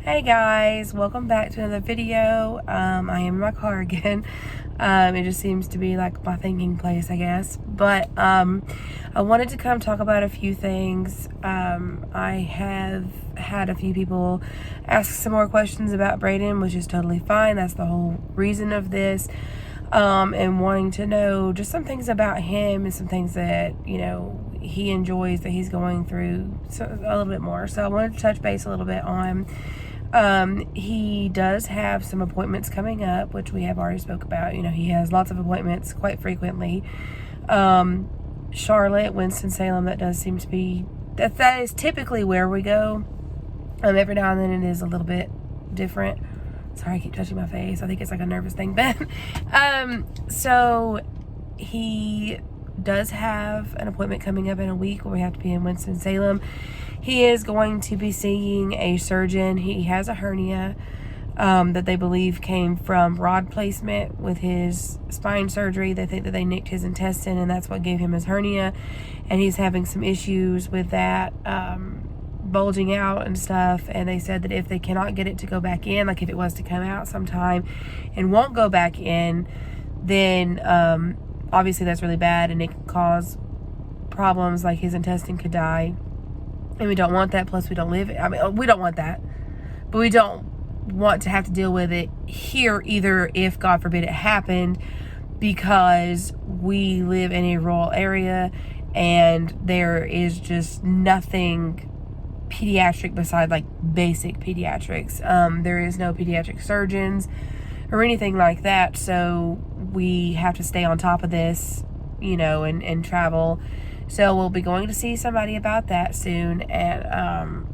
Hey guys, welcome back to another video. I am in my car again. It just seems to be like my thinking place, I guess. But I wanted to come talk about a few things. I have had a few people ask some more questions about Brayden, which is totally fine. That's the whole reason of this. And wanting to know just some things about him and some things that, he enjoys that he's going through a little bit more. So I wanted to touch base a little bit on he does have some appointments coming up, which we have already spoke about. He has lots of appointments quite frequently. Charlotte, Winston-Salem, that does seem to be, that is typically where we go. Every now and then it is a little bit different. Sorry, I keep touching my face. I think it's like a nervous thing, but, so he does have an appointment coming up in a week where we have to be in Winston-Salem. He is going to be seeing a surgeon. He has a hernia that they believe came from rod placement with his spine surgery. They think that they nicked his intestine and that's what gave him his hernia. And he's having some issues with that bulging out and stuff. And they said that if they cannot get it to go back in, like if it was to come out sometime and won't go back in, then obviously that's really bad and it can cause problems, like his intestine could die. And we don't want that. Plus, we don't live it. We don't want that. But we don't want to have to deal with it here either if, God forbid, it happened, because we live in a rural area and there is just nothing pediatric beside like basic pediatrics. There is no pediatric surgeons or anything like that. So we have to stay on top of this, and travel. So we'll be going to see somebody about that soon and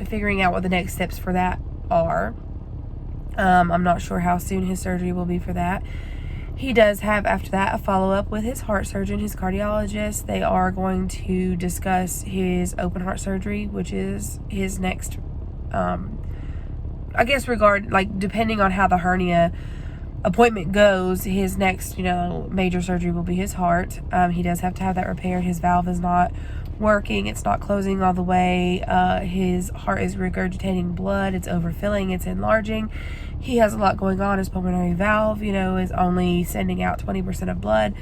figuring out what the next steps for that are. I'm not sure how soon his surgery will be for that. He does have, after that, a follow-up with his heart surgeon, his cardiologist. They are going to discuss his open heart surgery, which is his next, depending on how the hernia appointment goes, his next, major surgery will be his heart. He does have to have that repaired. His valve is not working. It's not closing all the way. His heart is regurgitating blood. It's overfilling. It's enlarging. He has a lot going on. His pulmonary valve, is only sending out 20% of blood.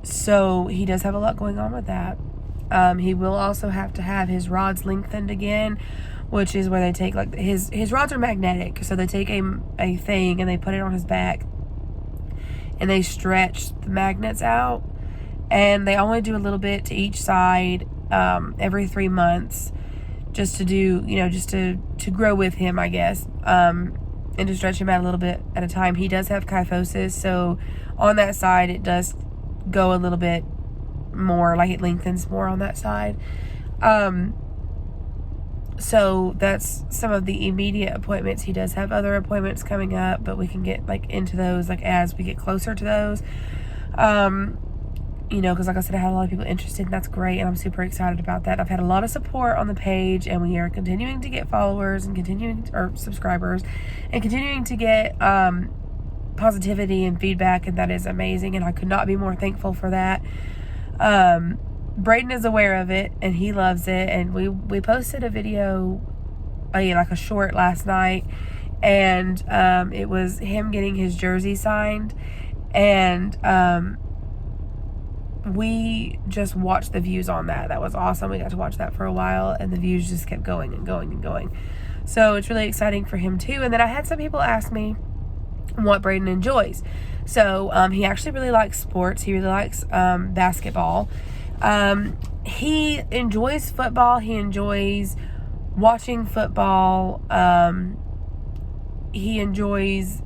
So he does have a lot going on with that. He will also have to have his rods lengthened again, which is where they take, like, his rods are magnetic. So they take a thing and they put it on his back and they stretch the magnets out, and they only do a little bit to each side every 3 months, just to do, just to grow with him, I guess, and to stretch him out a little bit at a time. He does have kyphosis, so on that side it does go a little bit more, like it lengthens more on that side. So that's some of the immediate appointments. He does have other appointments coming up, but we can get into those as we get closer to those. Because like I said, I had a lot of people interested, and that's great, and I'm super excited about that. I've had a lot of support on the page, and we are continuing to get followers and subscribers, and continuing to get positivity and feedback, and that is amazing, and I could not be more thankful for that. Brayden is aware of it and he loves it, and we posted a video, like a short, last night, and it was him getting his jersey signed, and we just watched the views on that. That was awesome. We got to watch that for a while, and the views just kept going and going and going. So it's really exciting for him too. And then I had some people ask me what Brayden enjoys. So he actually really likes sports. He really likes basketball. He enjoys football. He enjoys watching football. He enjoys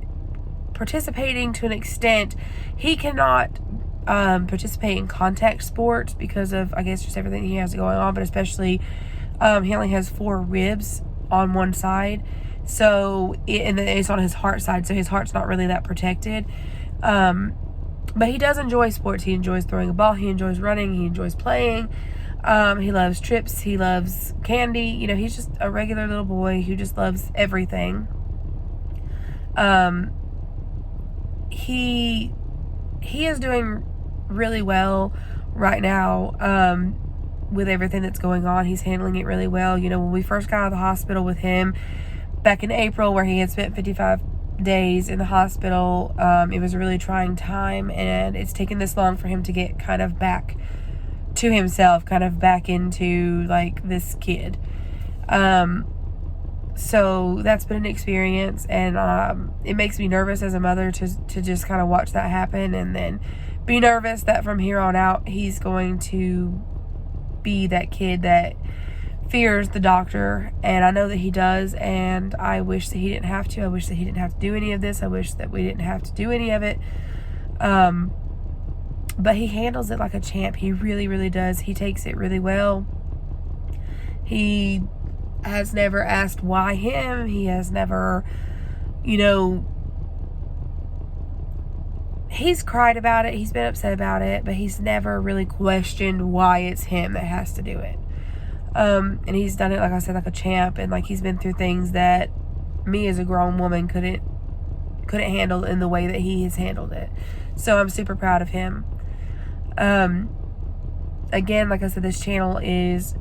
participating to an extent. He cannot participate in contact sports because of, I guess, just everything he has going on, but especially he only has 4 ribs on one side, so and it's on his heart side, so his heart's not really that protected. But he does enjoy sports. He enjoys throwing a ball. He enjoys running. He enjoys playing. He loves trips. He loves candy. He's just a regular little boy who just loves everything. He is doing really well right now. with everything that's going on. He's handling it really well. You know, when we first got out of the hospital with him back in April, where he had spent 55 days in the hospital, it was a really trying time, and it's taken this long for him to get kind of back to himself, kind of back into like this kid. So that's been an experience, and it makes me nervous as a mother to just kind of watch that happen, and then be nervous that from here on out he's going to be that kid that fears the doctor. And I know that he does, and I wish that he didn't have to. I wish that he didn't have to do any of this. I wish that we didn't have to do any of it. But he handles it like a champ. He really, really does. He takes it really well. He has never asked why him. He has never, you know, he's cried about it. He's been upset about it, but he's never really questioned why it's him that has to do it. And he's done it, like I said, like a champ, and like he's been through things that me as a grown woman couldn't handle in the way that he has handled it. So I'm super proud of him. Again, like I said, this channel is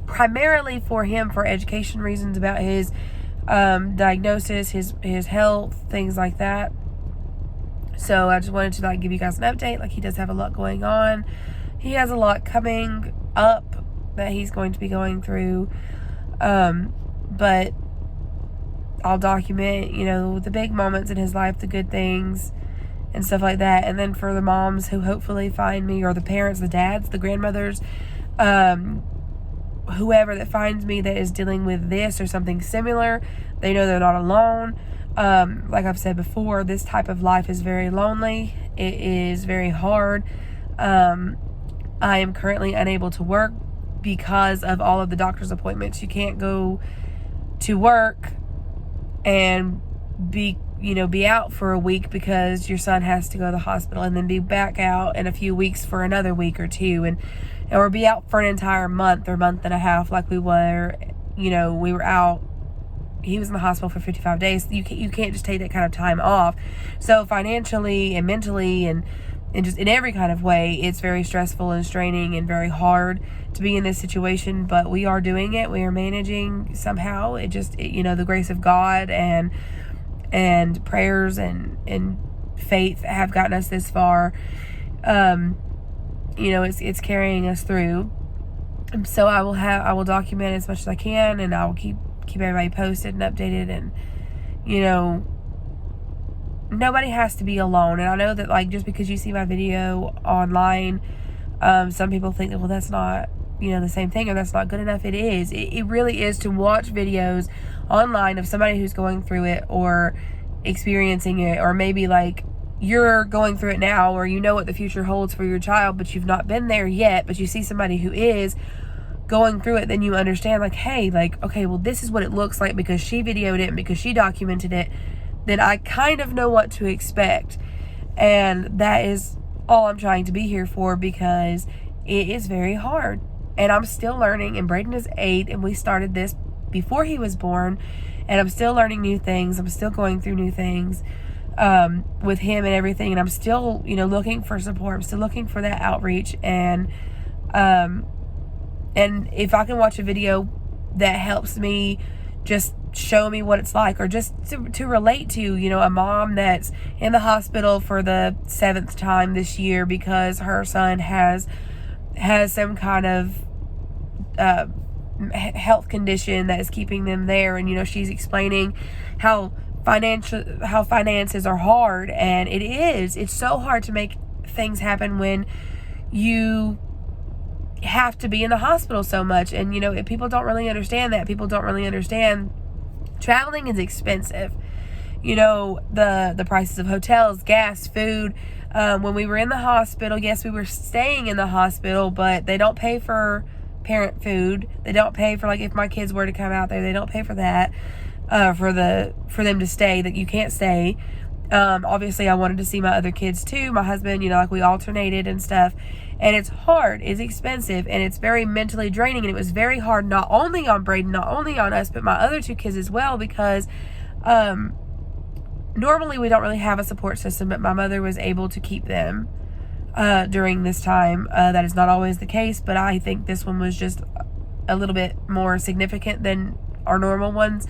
primarily for him, for education reasons about his diagnosis, his health, things like that. So I just wanted to like give you guys an update. Like, he does have a lot going on. He has a lot coming up that he's going to be going through. But I'll document, you know, the big moments in his life, the good things and stuff like that. And then for the moms who hopefully find me, or the parents, the dads, the grandmothers, whoever that finds me that is dealing with this or something similar, they know they're not alone. Like I've said before, this type of life is very lonely. It is very hard. I am currently unable to work because of all of the doctor's appointments. You can't go to work and be out for a week because your son has to go to the hospital, and then be back out in a few weeks for another week or two, or be out for an entire month or month and a half, like we were. We were out. He was in the hospital for 55 days. You can't just take that kind of time off. So financially and mentally and just in every kind of way, it's very stressful and straining and very hard to be in this situation. But we are doing it. We are managing somehow. The grace of God and prayers and faith have gotten us this far. It's carrying us through. So I will document as much as I can, and I will keep everybody posted and updated. And nobody has to be alone. And I know that, like, just because you see my video online, some people think that, well, that's not the same thing, or that's not good enough. It is. It really is, to watch videos online of somebody who's going through it or experiencing it, or maybe like you're going through it now, or you know what the future holds for your child, but you've not been there yet, but you see somebody who is going through it. Then you understand, like, hey, like, okay, well, this is what it looks like because she videoed it and because she documented it. Then I kind of know what to expect. And that is all I'm trying to be here for, because it is very hard. And I'm still learning, and Brayden is 8, and we started this before he was born, and I'm still learning new things. I'm still going through new things with him and everything, and I'm still, looking for support. I'm still looking for that outreach, and if I can watch a video that helps me just show me what it's like, or just to relate to, a mom that's in the hospital for the 7th time this year because her son has some kind of health condition that is keeping them there, and she's explaining how finances are hard, and it's so hard to make things happen when you have to be in the hospital so much. And people don't really understand that. People don't really understand traveling is expensive. The prices of hotels, gas, food. When we were in the hospital, yes, we were staying in the hospital, but they don't pay for parent food. They don't pay for, like, if my kids were to come out there, they don't pay for that, for them to stay, that you can't stay. Obviously I wanted to see my other kids too, my husband, like, we alternated and stuff, and it's hard, it's expensive, and it's very mentally draining. And it was very hard, not only on Brayden, not only on us, but my other 2 kids as well, because normally we don't really have a support system, but my mother was able to keep them. during this time. That is not always the case, but I think this one was just a little bit more significant than our normal ones.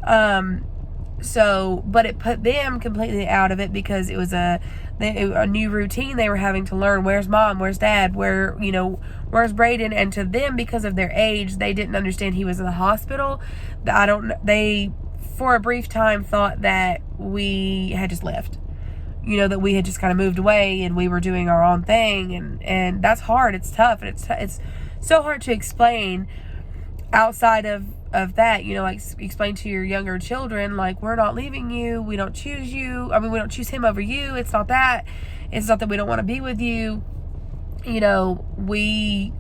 But it put them completely out of it because it was a new routine they were having to learn. Where's mom? Where's dad? Where's Brayden? And to them, because of their age, they didn't understand he was in the hospital. They, for a brief time, thought that we had just left. That we had just kind of moved away and we were doing our own thing. And that's hard. It's tough. And it's so hard to explain outside of that, like explain to your younger children, like, we're not leaving you, we don't choose you, we don't choose him over you, it's not that we don't want to be with you, we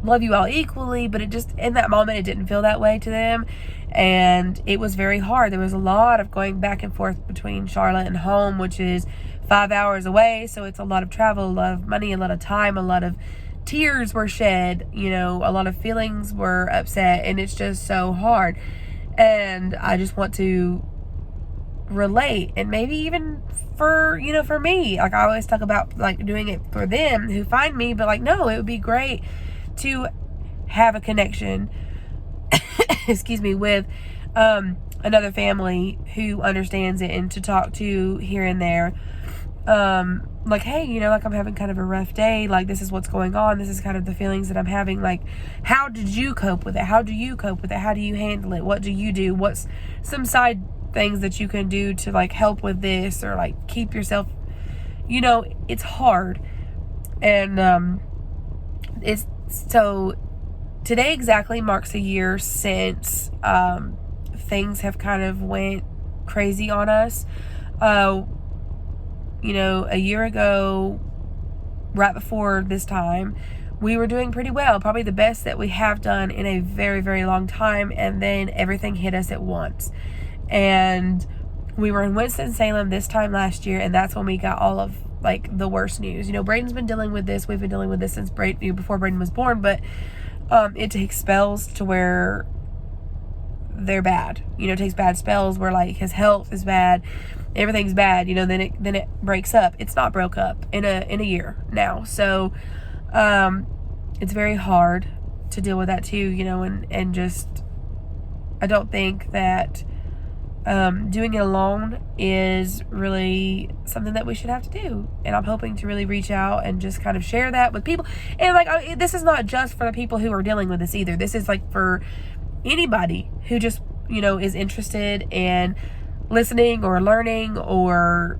love you all equally. But it just, in that moment, it didn't feel that way to them, and it was very hard. There was a lot of going back and forth between Charlotte and home, which is 5 hours away, so it's a lot of travel, a lot of money, a lot of time, a lot of tears were shed, a lot of feelings were upset, and it's just so hard. And I just want to relate, and maybe even for me, like, I always talk about, like, doing it for them who find me, but, like, no, it would be great to have a connection excuse me, with another family who understands it, and to talk to here and there, like, hey, like, I'm having kind of a rough day, like, this is what's going on, this is kind of the feelings that I'm having, like, how did you cope with it, how do you cope with it, how do you handle it, what do you do, what's some side things that you can do to, like, help with this, or, like, keep yourself, it's hard. And it's so today exactly marks a year since things have kind of went crazy on us. A year ago, right before this time, we were doing pretty well, probably the best that we have done in a very, very long time, and then everything hit us at once. And we were in Winston-Salem this time last year, and that's when we got all of, like, the worst news. Brayden's been dealing with this, we've been dealing with this since before Brayden was born, but it takes spells to where they're bad. It takes bad spells where, like, his health is bad, everything's bad, then it breaks up. It's not broke up in a year now. So it's very hard to deal with that too, and just, I don't think that doing it alone is really something that we should have to do. And I'm hoping to really reach out and just kind of share that with people. And, like, this is not just for the people who are dealing with this either. This is, like, for anybody who just, is interested in listening or learning or,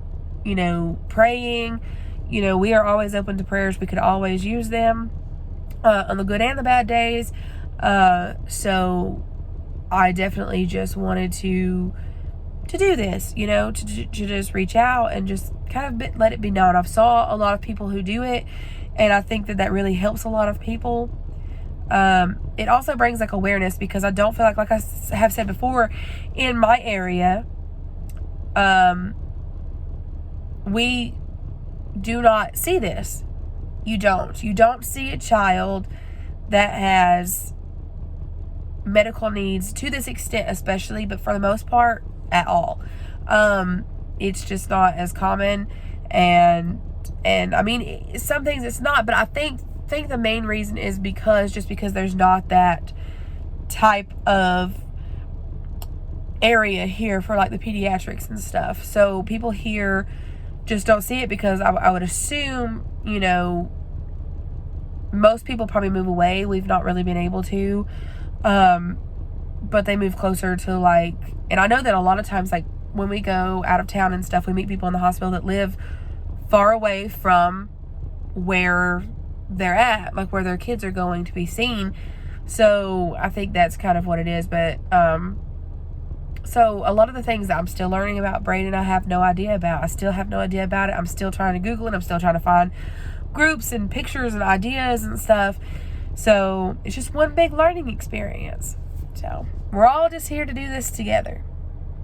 praying. We are always open to prayers. We could always use them on the good and the bad days. So I definitely just wanted to do this, to just reach out and just kind of let it be known. I've saw a lot of people who do it, and I think that really helps a lot of people. It also brings, like, awareness, because I don't feel like I have said before, in my area, we do not see this. You don't see a child that has medical needs to this extent, especially, but for the most part, at all. It's just not as common, and some things it's not, but I think the main reason is because there's not that type of area here for, like, the pediatrics and stuff. So people here just don't see it, because I would assume, most people probably move away. We've not really been able to, but they move closer to, like, and I know that a lot of times, like, when we go out of town and stuff, we meet people in the hospital that live far away from where they're at, like, where their kids are going to be seen. So I think that's kind of what it is. But so a lot of the things that I'm still learning about Brayden, I have no idea about. I still have no idea about it. I'm still trying to Google it. I'm still trying to find groups and pictures and ideas and stuff. So it's just one big learning experience. So we're all just here to do this together.